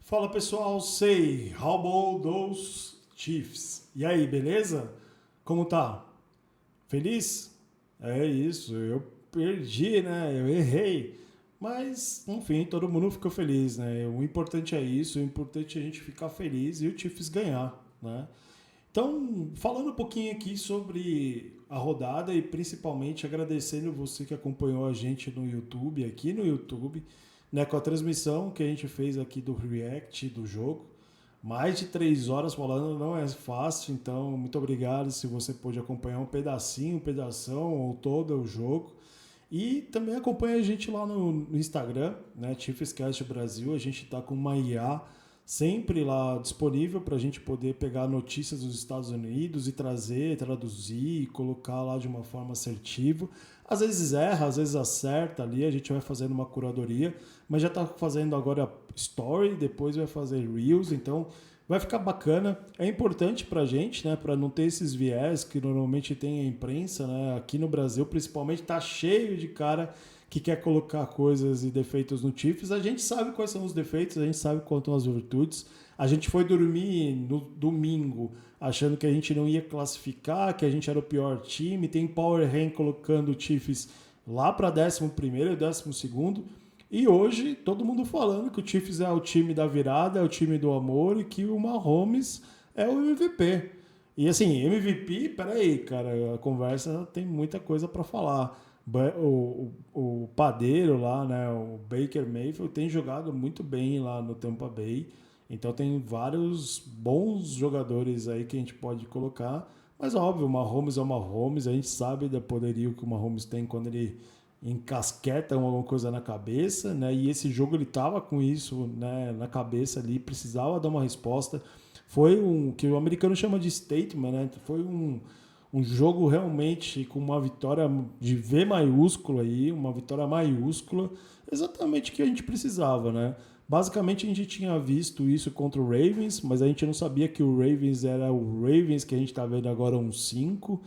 Fala pessoal, sei, how about those Chiefs? E aí, beleza? Como tá? Feliz? É isso, eu perdi, né? Eu errei. Mas, enfim, todo mundo ficou feliz, né? O importante é isso, o importante é a gente ficar feliz e o Chiefs ganhar, né? Então, falando um pouquinho aqui sobre a rodada e principalmente agradecendo você que acompanhou a gente no YouTube, aqui no YouTube, né, com a transmissão que a gente fez aqui do React do jogo. Mais de 3 horas falando não é fácil, então muito obrigado se você pôde acompanhar um pedação ou todo o jogo. E também acompanha a gente lá no Instagram, né, Chiefscast Brasil. A gente está com uma IA sempre lá disponível para a gente poder pegar notícias dos Estados Unidos e trazer, traduzir e colocar lá de uma forma assertiva. Às vezes erra, às vezes acerta ali, a gente vai fazendo uma curadoria, mas já está fazendo agora story, depois vai fazer reels, então vai ficar bacana. É importante para a gente, né, para não ter esses viés que normalmente tem a imprensa, né, aqui no Brasil principalmente, está cheio de cara que quer colocar coisas e defeitos no Chiefs. A gente sabe quais são os defeitos, a gente sabe quais são as virtudes. A gente foi dormir no domingo achando que a gente não ia classificar, que a gente era o pior time. Tem Power Rank colocando o Chiefs lá para 11º e 12º. E hoje todo mundo falando que o Chiefs é o time da virada, é o time do amor e que o Mahomes é o MVP. E assim, MVP, peraí, cara, a conversa tem muita coisa para falar. O padeiro lá, né, o Baker Mayfield, tem jogado muito bem lá no Tampa Bay. Então tem vários bons jogadores aí que a gente pode colocar. Mas óbvio, o Mahomes é o Mahomes. A gente sabe do poderio que o Mahomes tem quando ele encasqueta alguma coisa na cabeça, né? E esse jogo ele tava com isso, né, na cabeça ali, precisava dar uma resposta. Foi um que o americano chama de statement, né? Foi um jogo realmente com uma vitória de V maiúsculo aí, uma vitória maiúscula, exatamente o que a gente precisava, né? Basicamente a gente tinha visto isso contra o Ravens, mas a gente não sabia que o Ravens era o Ravens que a gente está vendo agora um 5.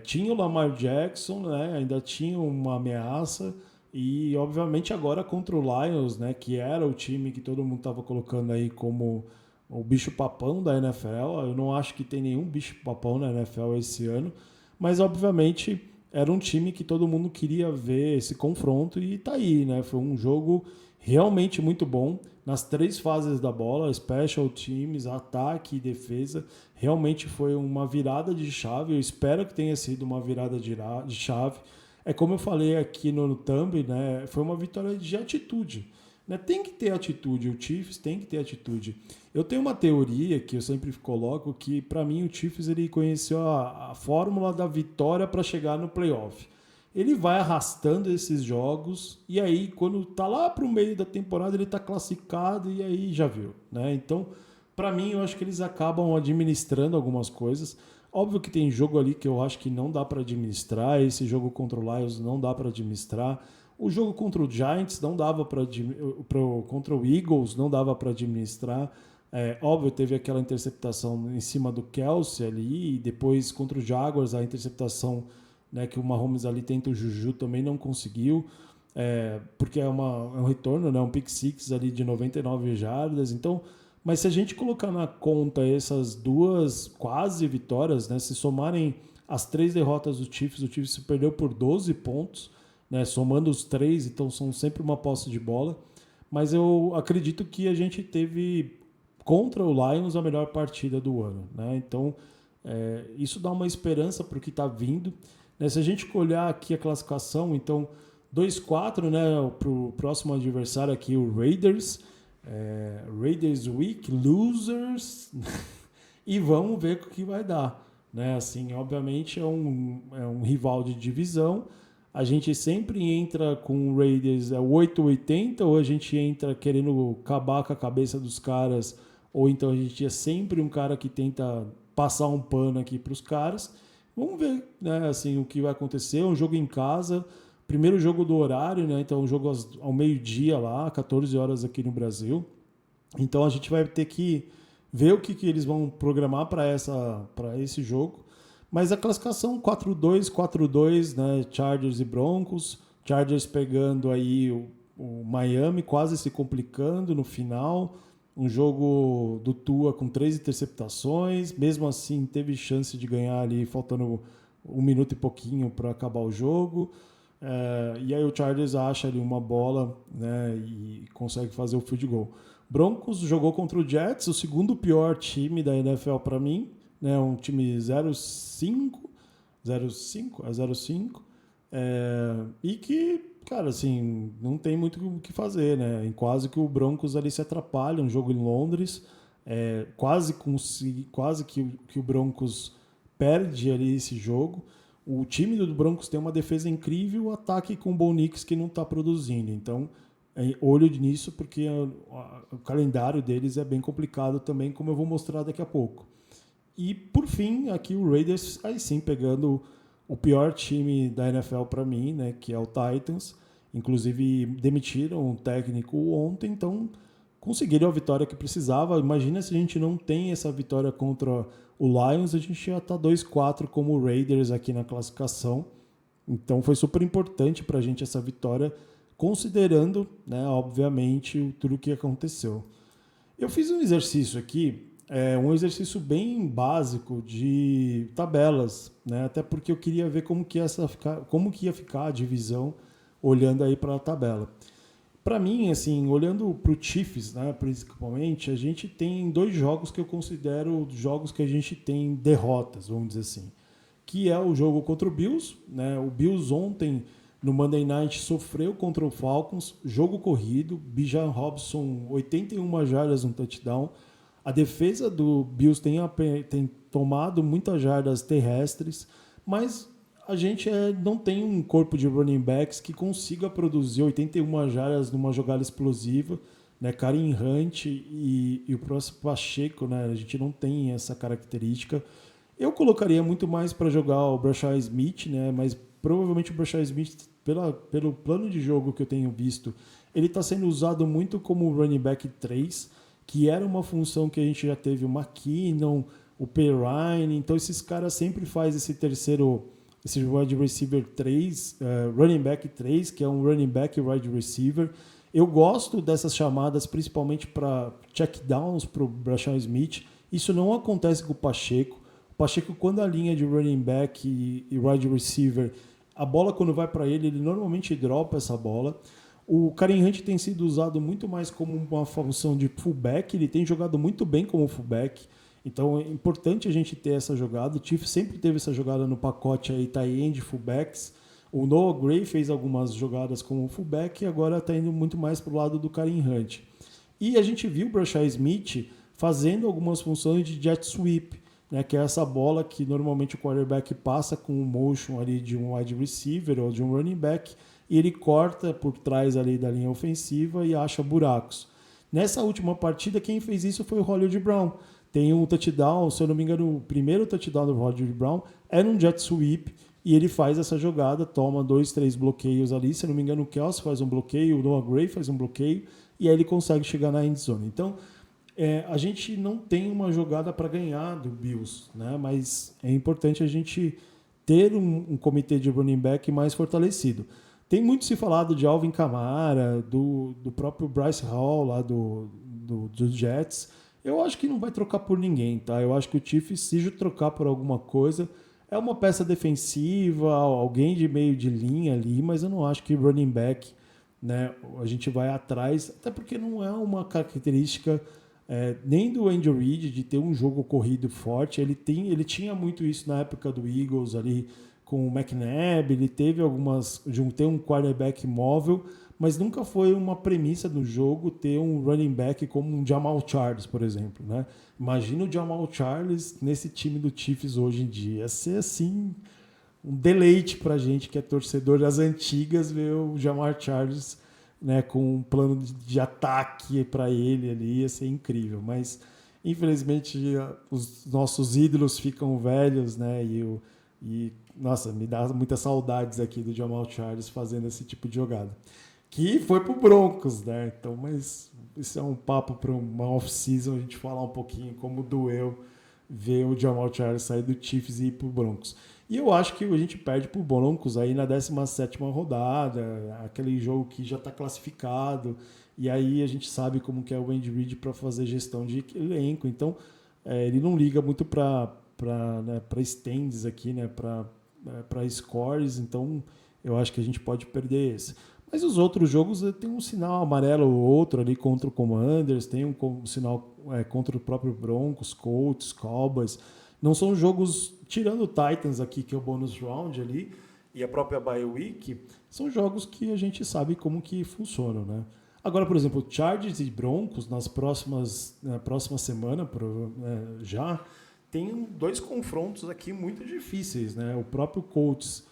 Tinha o Lamar Jackson, né? Ainda tinha uma ameaça. E obviamente agora contra o Lions, né? Que era o time que todo mundo estava colocando aí como o bicho-papão da NFL. Eu não acho que tem nenhum bicho-papão na NFL esse ano, mas obviamente era um time que todo mundo queria ver esse confronto e tá aí, né? Foi um jogo realmente muito bom nas 3 fases da bola, special teams, ataque e defesa. Realmente foi uma virada de chave. Eu espero que tenha sido uma virada de chave. É como eu falei aqui no Thumb, né? Foi uma vitória de atitude. Né? Tem que ter atitude, o Chiefs tem que ter atitude. Eu tenho uma teoria que eu sempre coloco que, para mim, o Chiefs ele conheceu a fórmula da vitória para chegar no playoff. Ele vai arrastando esses jogos e aí, quando tá lá para o meio da temporada, ele tá classificado e aí já viu. Né? Então, para mim, eu acho que eles acabam administrando algumas coisas. Óbvio que tem jogo ali que eu acho que não dá para administrar. Esse jogo contra o Lions não dá para administrar. O jogo contra o Giants não dava para contra o Eagles não dava para administrar. Óbvio, teve aquela interceptação em cima do Kelsey ali, e depois contra o Jaguars a interceptação, né, que o Mahomes ali tenta o Juju também não conseguiu, porque é um retorno, né, um pick six ali de 99 jardas. Então, mas se a gente colocar na conta essas duas quase vitórias, né, se somarem as 3 derrotas do Chiefs, o Chiefs perdeu por 12 pontos, né, somando os 3, então são sempre uma posse de bola. Mas eu acredito que a gente teve contra o Lions a melhor partida do ano. Né? Então, isso dá uma esperança para o que está vindo. Né? Se a gente olhar aqui a classificação, então 2-4, né, para o próximo adversário aqui, o Raiders. Raiders Week, Losers. E vamos ver o que vai dar. Né? Assim, obviamente é um rival de divisão. A gente sempre entra com o Raiders 880, ou a gente entra querendo acabar com a cabeça dos caras, ou então a gente é sempre um cara que tenta passar um pano aqui para os caras. Vamos ver, né, assim, o que vai acontecer. É um jogo em casa, primeiro jogo do horário, né, então um jogo ao meio-dia lá, 14 horas aqui no Brasil. Então a gente vai ter que ver o que eles vão programar para esse jogo. Mas a classificação 4-2, 4-2, né? Chargers e Broncos. Chargers pegando aí o Miami, quase se complicando no final. Um jogo do Tua com 3 interceptações, mesmo assim teve chance de ganhar ali, faltando 1 minuto e pouquinho para acabar o jogo. E aí o Chargers acha ali uma bola, né, e consegue fazer o field goal. Broncos jogou contra o Jets, o segundo pior time da NFL para mim, né, um time 0-5, 0-5, e que, cara, assim, não tem muito o que fazer, né? Quase que o Broncos ali se atrapalha, um jogo em Londres, quase que o Broncos perde ali esse jogo. O time do Broncos tem uma defesa incrível, o ataque com o Bo Nix que não está produzindo. Então, olho nisso, porque o calendário deles é bem complicado também, como eu vou mostrar daqui a pouco. E, por fim, aqui o Raiders, aí sim, pegando o pior time da NFL para mim, né, que é o Titans. Inclusive, demitiram o técnico ontem, então conseguiram a vitória que precisava. Imagina se a gente não tem essa vitória contra o Lions, a gente já está 2-4 como o Raiders aqui na classificação. Então foi super importante para a gente essa vitória, considerando, né, obviamente, tudo o que aconteceu. Eu fiz um exercício aqui, um exercício bem básico de tabelas, né? Até porque eu queria ver como que ia ficar a divisão olhando aí para a tabela. Para mim, assim, olhando para o Chiefs, né, principalmente, a gente tem 2 jogos que eu considero jogos que a gente tem derrotas, vamos dizer assim, que é o jogo contra o Bills, né? O Bills ontem no Monday Night sofreu contra o Falcons, jogo corrido, Bijan Robson 81 jardas, um touchdown. A defesa do Bills tem tomado muitas jardas terrestres, mas a gente não tem um corpo de running backs que consiga produzir 81 jardas numa jogada explosiva, né? Kareem Hunt e o próximo Pacheco, né? A gente não tem essa característica. Eu colocaria muito mais para jogar o Brashad Smith, né? Mas provavelmente o Brashad Smith, pelo plano de jogo que eu tenho visto, ele está sendo usado muito como running back 3, que era uma função que a gente já teve o McKinnon, o Perrine, então esses caras sempre fazem esse wide receiver 3, running back 3, que é um running back wide receiver. Eu gosto dessas chamadas, principalmente para checkdowns para o Brashad Smith. Isso não acontece com o Pacheco. O Pacheco, quando a linha de running back e wide receiver, a bola quando vai para ele normalmente dropa essa bola. O Kareem Hunt tem sido usado muito mais como uma função de fullback, ele tem jogado muito bem como fullback, então é importante a gente ter essa jogada. O Chiefs sempre teve essa jogada no pacote aí, tight end, fullbacks. O Noah Gray fez algumas jogadas como fullback e agora está indo muito mais para o lado do Kareem Hunt. E a gente viu o Brashad Smith fazendo algumas funções de jet sweep, né, que é essa bola que normalmente o quarterback passa com o motion ali de um wide receiver ou de um running back, e ele corta por trás ali da linha ofensiva e acha buracos. Nessa última partida, quem fez isso foi o Hollywood Brown. Tem um touchdown, se eu não me engano, o primeiro touchdown do Hollywood Brown era um jet sweep, e ele faz essa jogada, toma 2, 3 bloqueios ali. Se eu não me engano, o Kelsey faz um bloqueio, o Noah Gray faz um bloqueio, e aí ele consegue chegar na end zone. Então, a gente não tem uma jogada para ganhar do Bills, né? Mas é importante a gente ter um comitê de running back mais fortalecido. Tem muito se falado de Alvin Kamara, do próprio Bryce Hall lá do Jets. Eu acho que não vai trocar por ninguém, tá? Eu acho que o Chiefs, se trocar por alguma coisa, é uma peça defensiva, alguém de meio de linha ali, mas eu não acho que running back, né, a gente vai atrás, até porque não é uma característica nem do Andy Reid de ter um jogo corrido forte. Ele tinha muito isso na época do Eagles ali com o McNabb, ele teve algumas de ter um quarterback móvel, mas nunca foi uma premissa do jogo ter um running back como um Jamal Charles, por exemplo, né? Imagina o Jamal Charles nesse time do Chiefs hoje em dia. Ia ser assim um deleite pra gente que é torcedor das antigas ver o Jamal Charles, né, com um plano de ataque para ele ali, ia ser incrível. Mas infelizmente os nossos ídolos ficam velhos, né? Nossa, me dá muitas saudades aqui do Jamal Charles fazendo esse tipo de jogada. Que foi pro Broncos, né? Então, mas isso é um papo para uma off-season, a gente falar um pouquinho como doeu ver o Jamal Charles sair do Chiefs e ir pro Broncos. E eu acho que a gente perde pro Broncos aí na 17ª rodada, aquele jogo que já está classificado, e aí a gente sabe como que é o Andy Reid para fazer gestão de elenco, então ele não liga muito para stands aqui, né, para scores, então eu acho que a gente pode perder esse. Mas os outros jogos tem um sinal amarelo ou outro ali contra o Commanders, tem um sinal contra o próprio Broncos, Colts, Cowboys. Não são jogos, tirando o Titans aqui, que é o bonus round ali, e a própria bye week, são jogos que a gente sabe como que funcionam, né? Agora, por exemplo, Chargers e Broncos, na próxima semana, já, tem 2 confrontos aqui muito difíceis, né? O próprio Colts,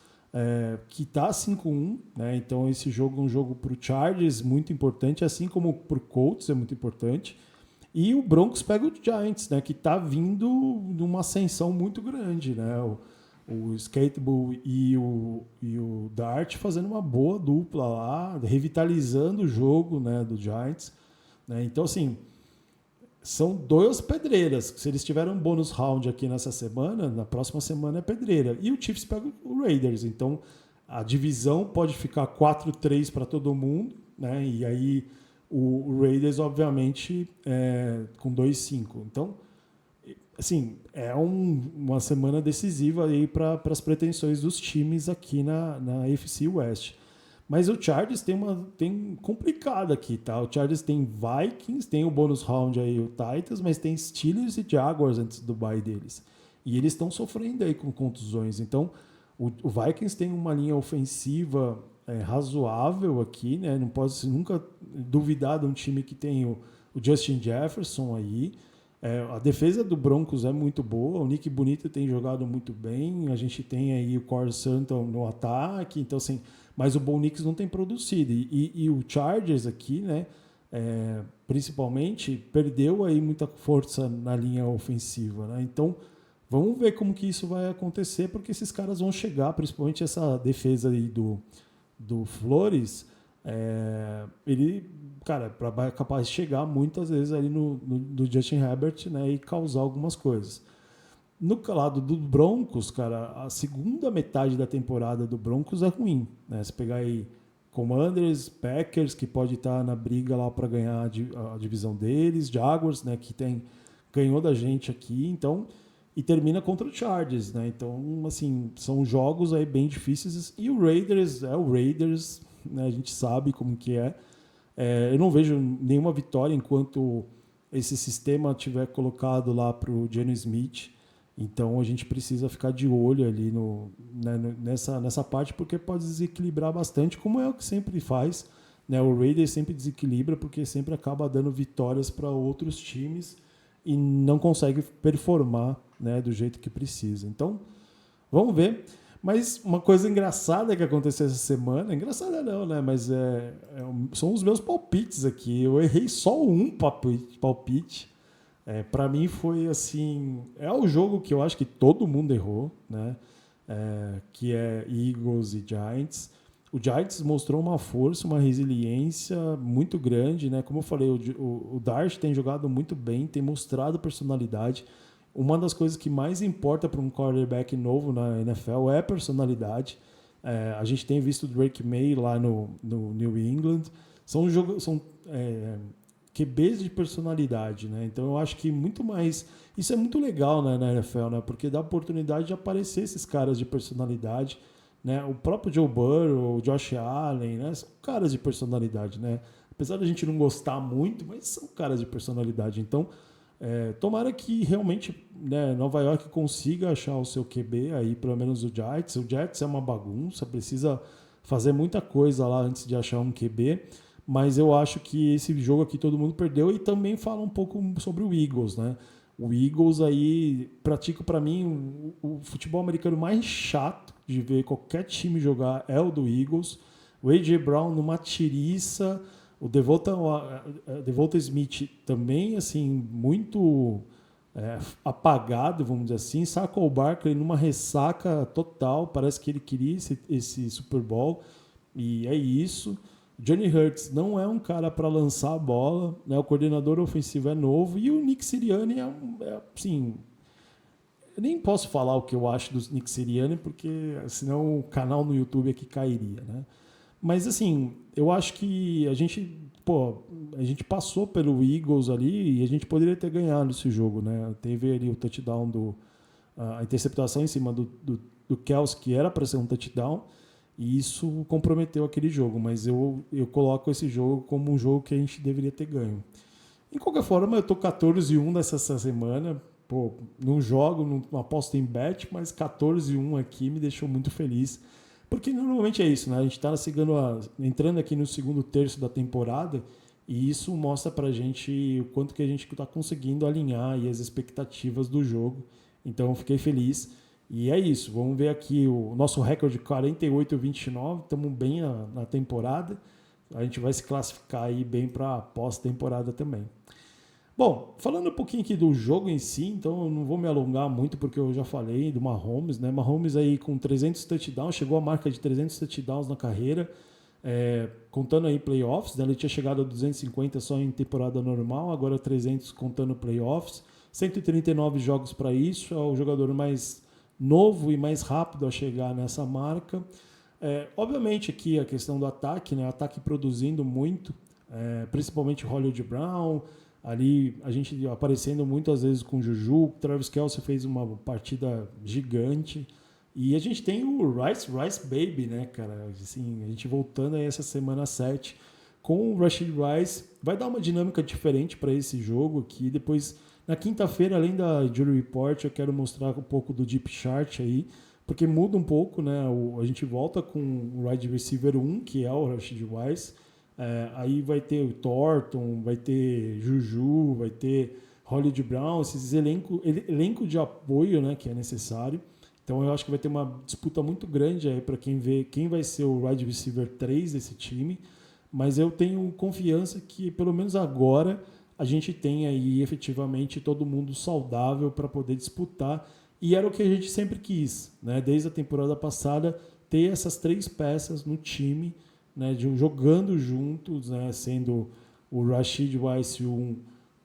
que está 5-1, né? Então esse jogo é um jogo para o Chargers muito importante, assim como para o Colts é muito importante. E o Broncos pega o Giants, né? Que está vindo numa ascensão muito grande, né? O Skatebull e o Dart fazendo uma boa dupla lá, revitalizando o jogo, né, do Giants, né? Então, assim, são 2 pedreiras. Se eles tiverem um bônus round aqui nessa semana, na próxima semana é pedreira. E o Chiefs pega o Raiders. Então, a divisão pode ficar 4-3 para todo mundo, né? E aí o Raiders, obviamente, com 2-5. Então, assim, é uma semana decisiva aí para as pretensões dos times aqui na AFC West. Mas o Chargers tem complicado aqui, tá? O Chargers tem Vikings, tem o bônus round aí, o Titans, mas tem Steelers e Jaguars antes do bye deles. E eles estão sofrendo aí com contusões. Então, o Vikings tem uma linha ofensiva razoável aqui, né? Não pode nunca duvidar de um time que tem o Justin Jefferson aí. A defesa do Broncos é muito boa, o Nick Bonito tem jogado muito bem, a gente tem aí o Corey Sutton no ataque, então assim, mas o Bo Nix não tem produzido. E o Chargers aqui, né, principalmente, perdeu aí muita força na linha ofensiva, né? Então, vamos ver como que isso vai acontecer, porque esses caras vão chegar, principalmente essa defesa aí do Flores, ele, cara, capaz de chegar muitas vezes ali no Justin Herbert, né, e causar algumas coisas. No lado do Broncos, cara, a segunda metade da temporada do Broncos é ruim, né? Se pegar aí Commanders, Packers, que pode estar na briga lá para ganhar a divisão deles, Jaguars, né, que ganhou da gente aqui, então, e termina contra o Chargers, né? Então, assim, são jogos aí bem difíceis, e o Raiders, né, a gente sabe como que é. Eu não vejo nenhuma vitória enquanto esse sistema tiver colocado lá para o Geno Smith. Então a gente precisa ficar de olho ali nessa parte, porque pode desequilibrar bastante, como é o que sempre faz, né? O Raiders sempre desequilibra porque sempre acaba dando vitórias para outros times e não consegue performar, né, do jeito que precisa. Então, vamos ver. Mas uma coisa engraçada que aconteceu essa semana, engraçada não, né? Mas são os meus palpites aqui. Eu errei só um palpite. Para mim foi assim, é o jogo que eu acho que todo mundo errou, né? Que é Eagles e Giants. O Giants mostrou uma força, uma resiliência muito grande, né? Como eu falei, o Darsh tem jogado muito bem, tem mostrado personalidade. Uma das coisas que mais importa para um quarterback novo na NFL é a personalidade. A gente tem visto o Drake May lá no New England. São QBs de personalidade, né? Então eu acho que muito mais... Isso é muito legal, né, na NFL, né? Porque dá a oportunidade de aparecer esses caras de personalidade, né? O próprio Joe Burrow, o Josh Allen, né? São caras de personalidade, né? Apesar da gente não gostar muito, mas são caras de personalidade. Então, tomara que realmente, né, Nova York consiga achar o seu QB aí, pelo menos o Giants. O Giants é uma bagunça, precisa fazer muita coisa lá antes de achar um QB. Mas eu acho que esse jogo aqui todo mundo perdeu, e também fala um pouco sobre o Eagles, né? O Eagles aí pratica, para mim, o futebol americano mais chato de ver qualquer time jogar é o do Eagles. O A.J. Brown numa tiriça, o Devonta Smith também, assim, muito apagado, vamos dizer assim. Saquon Barkley numa ressaca total, parece que ele queria esse Super Bowl, e é isso. Johnny Hurts não é um cara para lançar a bola, né? O coordenador ofensivo é novo, e o Nick Sirianni assim, eu nem posso falar o que eu acho do Nick Sirianni, porque senão o canal no YouTube aqui cairia, né? Mas assim, eu acho que a gente passou pelo Eagles ali e a gente poderia ter ganhado esse jogo, né? Teve ali o touchdown a interceptação em cima do Kelsey, que era para ser um touchdown, e isso comprometeu aquele jogo, mas eu coloco esse jogo como um jogo que a gente deveria ter ganho. Em qualquer forma, eu tô 14-1 dessa semana. Pô, não jogo, não aposto em bet, mas 14-1 aqui me deixou muito feliz. Porque normalmente é isso, né? A gente está entrando aqui no segundo terço da temporada e isso mostra pra gente o quanto que a gente está conseguindo alinhar aí as expectativas do jogo. Então, eu fiquei feliz. E é isso, vamos ver aqui o nosso recorde 48-29, estamos bem na temporada. A gente vai se classificar aí bem para pós-temporada também. Bom, falando um pouquinho aqui do jogo em si, então eu não vou me alongar muito porque eu já falei do Mahomes, né? Mahomes aí com 300 touchdowns, chegou à marca de 300 touchdowns na carreira, contando aí playoffs, né? Ele tinha chegado a 250 só em temporada normal, agora 300 contando playoffs, 139 jogos para isso, é o jogador mais novo e mais rápido a chegar nessa marca. Obviamente aqui a questão do ataque, né? Ataque produzindo muito, principalmente Hollywood Brown, ali a gente aparecendo muitas vezes com o Juju. Travis Kelce fez uma partida gigante. E a gente tem o Rice Baby, né, cara? Assim, a gente voltando aí essa semana 7 com o Rashid Rice. Vai dar uma dinâmica diferente para esse jogo aqui. Depois, na quinta-feira, além da Jury Report, eu quero mostrar um pouco do Deep Chart aí, porque muda um pouco, né? A gente volta com o wide receiver 1, que é o Rashid Rice. Aí vai ter o Thornton, vai ter Juju, vai ter Hollywood Brown, esses elenco de apoio, né, que é necessário. Então eu acho que vai ter uma disputa muito grande aí para quem vê quem vai ser o wide receiver 3 desse time. Mas eu tenho confiança que pelo menos agora a gente tem aí efetivamente todo mundo saudável para poder disputar. E era o que a gente sempre quis, né? Desde a temporada passada, ter essas 3 peças no time, né, jogando juntos, né, sendo o Rashid Rice 1,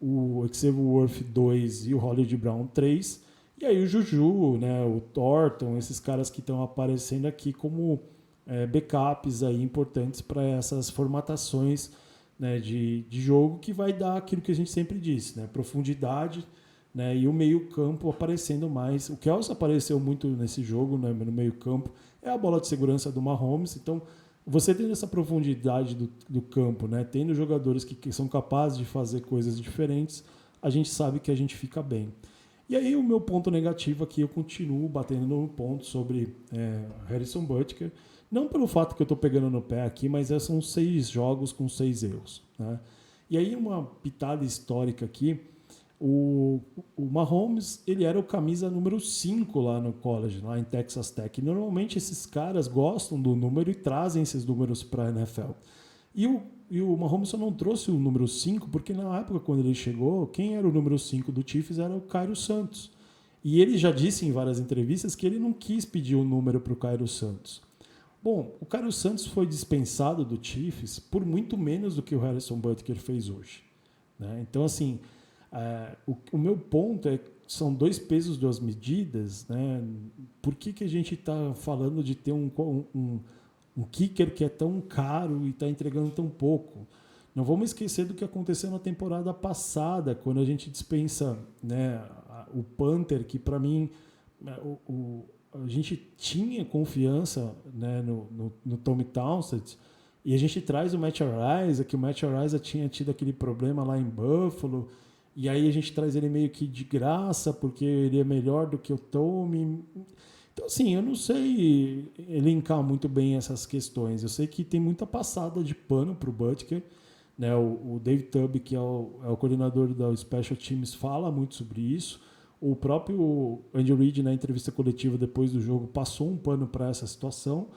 o Xavier Worth 2 e o Hollywood Brown 3. E aí o Juju, né, o Thornton, esses caras que estão aparecendo aqui como backups aí importantes para essas formatações, né, de jogo, que vai dar aquilo que a gente sempre disse, né, profundidade, né, e o meio-campo aparecendo mais. O Kelsey apareceu muito nesse jogo, né, no meio-campo. É a bola de segurança do Mahomes, então você tendo essa profundidade do campo, né, tendo jogadores que são capazes de fazer coisas diferentes, a gente sabe que a gente fica bem. E aí o meu ponto negativo aqui, eu continuo batendo no ponto sobre Harrison Butker, não pelo fato que eu estou pegando no pé aqui, mas são 6 jogos com 6 erros, né? E aí uma pitada histórica aqui, o Mahomes, ele era o camisa número 5 lá no college, lá em Texas Tech. E normalmente esses caras gostam do número e trazem esses números para a NFL. E o Mahomes só não trouxe o número 5 porque na época, quando ele chegou, quem era o número 5 do Chiefs era o Cairo Santos. E ele já disse em várias entrevistas que ele não quis pedir o número para o Cairo Santos. Bom, o Cairo Santos foi dispensado do Chiefs por muito menos do que o Harrison Butker fez hoje, né? Então, assim, o meu ponto é que são 2 pesos, 2 medidas, né? Por que a gente está falando de ter um kicker que é tão caro e está entregando tão pouco? Não vamos esquecer do que aconteceu na temporada passada, quando a gente dispensa, né, o Panther, que para mim a gente tinha confiança, né, no Tommy Townsend, e a gente traz o Matt Araiza, que o Matt Araiza tinha tido aquele problema lá em Buffalo, e aí a gente traz ele meio que de graça, porque ele é melhor do que o Tommy. Então, assim, eu não sei elencar muito bem essas questões. Eu sei que tem muita passada de pano para o Butker, né? O Dave Tubb, que é o coordenador da Special Teams, fala muito sobre isso. O próprio Andy Reid, na entrevista coletiva depois do jogo, passou um pano para essa situação.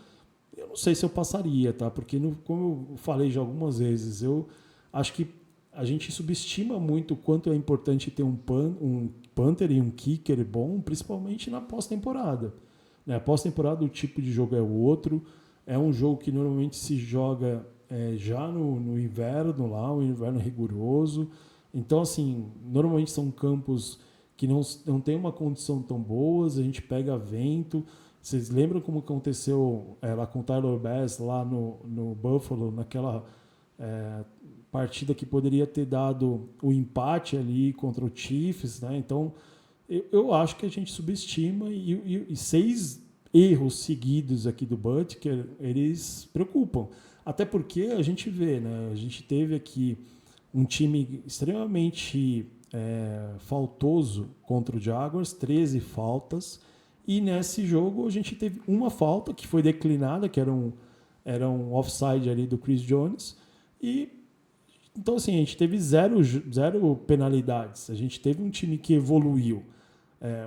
Eu não sei se eu passaria, tá? Porque, como eu falei já algumas vezes, eu acho que a gente subestima muito o quanto é importante ter um punter e um kicker bom, principalmente na pós-temporada. Na pós-temporada o tipo de jogo é outro, é um jogo que normalmente se joga já no inverno lá, um inverno rigoroso. Então, assim, normalmente são campos que não tem uma condição tão boa, a gente pega vento. Vocês lembram como aconteceu lá com o Tyler Bass lá no Buffalo, naquela partida que poderia ter dado o empate ali contra o Chiefs, né? Então, eu acho que a gente subestima e 6 erros seguidos aqui do Butker, eles preocupam. Até porque a gente vê, né? A gente teve aqui um time extremamente faltoso contra o Jaguars, 13 faltas, e nesse jogo a gente teve uma falta que foi declinada, que era um offside ali do Chris Jones, e então assim, a gente teve zero penalidades, a gente teve um time que evoluiu.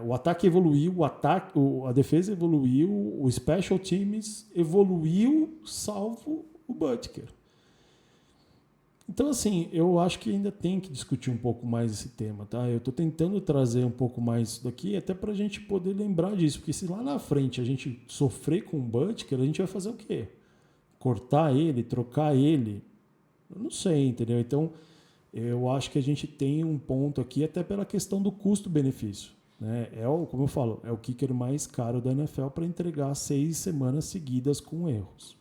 O ataque evoluiu, a defesa evoluiu, o special teams evoluiu, salvo o Butker. Então, assim, eu acho que ainda tem que discutir um pouco mais esse tema, tá? Eu estou tentando trazer um pouco mais isso daqui, até para a gente poder lembrar disso, porque se lá na frente a gente sofrer com o Butker, a gente vai fazer o quê? Cortar ele, trocar ele? Eu não sei, entendeu? Então, eu acho que a gente tem um ponto aqui, até pela questão do custo-benefício, né? Como eu falo, é o kicker mais caro da NFL para entregar 6 semanas seguidas com erros.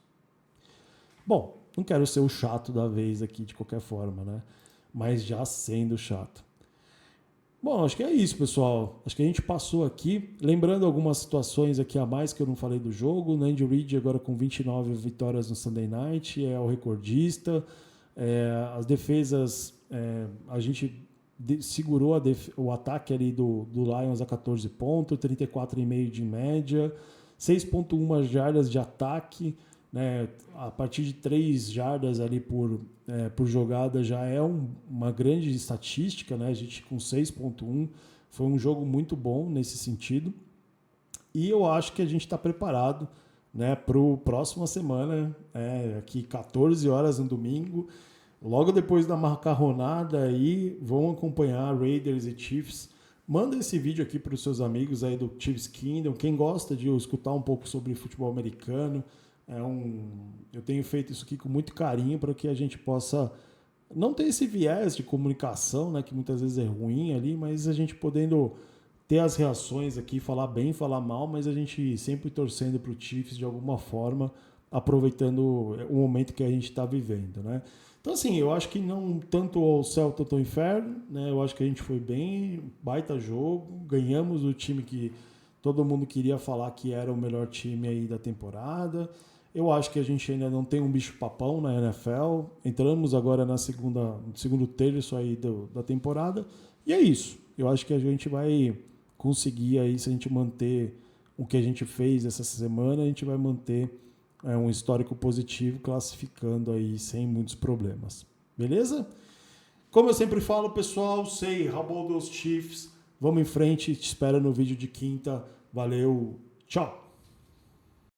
Bom, não quero ser o chato da vez aqui de qualquer forma, né? Mas já sendo chato. Bom, acho que é isso, pessoal. Acho que a gente passou aqui. Lembrando algumas situações aqui a mais que eu não falei do jogo. O Andy Reid agora com 29 vitórias no Sunday Night, é o recordista. As defesas, a gente segurou o ataque ali do Lions a 14 pontos, 34,5 de média, 6,1 jardas de ataque. Né, a partir de 3 jardas ali por jogada já é uma grande estatística, né? A gente com 6,1 foi um jogo muito bom nesse sentido, e eu acho que a gente está preparado, né, para a próxima semana, aqui 14 horas no domingo, logo depois da macarronada aí, vão acompanhar Raiders e Chiefs. Manda esse vídeo aqui para os seus amigos aí do Chiefs Kingdom, quem gosta de escutar um pouco sobre futebol americano. Eu tenho feito isso aqui com muito carinho para que a gente possa não ter esse viés de comunicação, né, que muitas vezes é ruim ali, mas a gente podendo ter as reações aqui, falar bem, falar mal, mas a gente sempre torcendo para o Chiefs de alguma forma, aproveitando o momento que a gente está vivendo, né? Então, assim, eu acho que não tanto ao céu, tanto ao inferno, né? Eu acho que a gente foi bem, baita jogo, ganhamos do time que todo mundo queria falar que era o melhor time aí da temporada. Eu acho que a gente ainda não tem um bicho-papão na NFL. Entramos agora no segundo terço aí da temporada. E é isso. Eu acho que a gente vai conseguir aí, se a gente manter o que a gente fez essa semana, a gente vai manter um histórico positivo, classificando aí sem muitos problemas. Beleza? Como eu sempre falo, pessoal, say how about those Chiefs. Vamos em frente. Te espero no vídeo de quinta. Valeu. Tchau.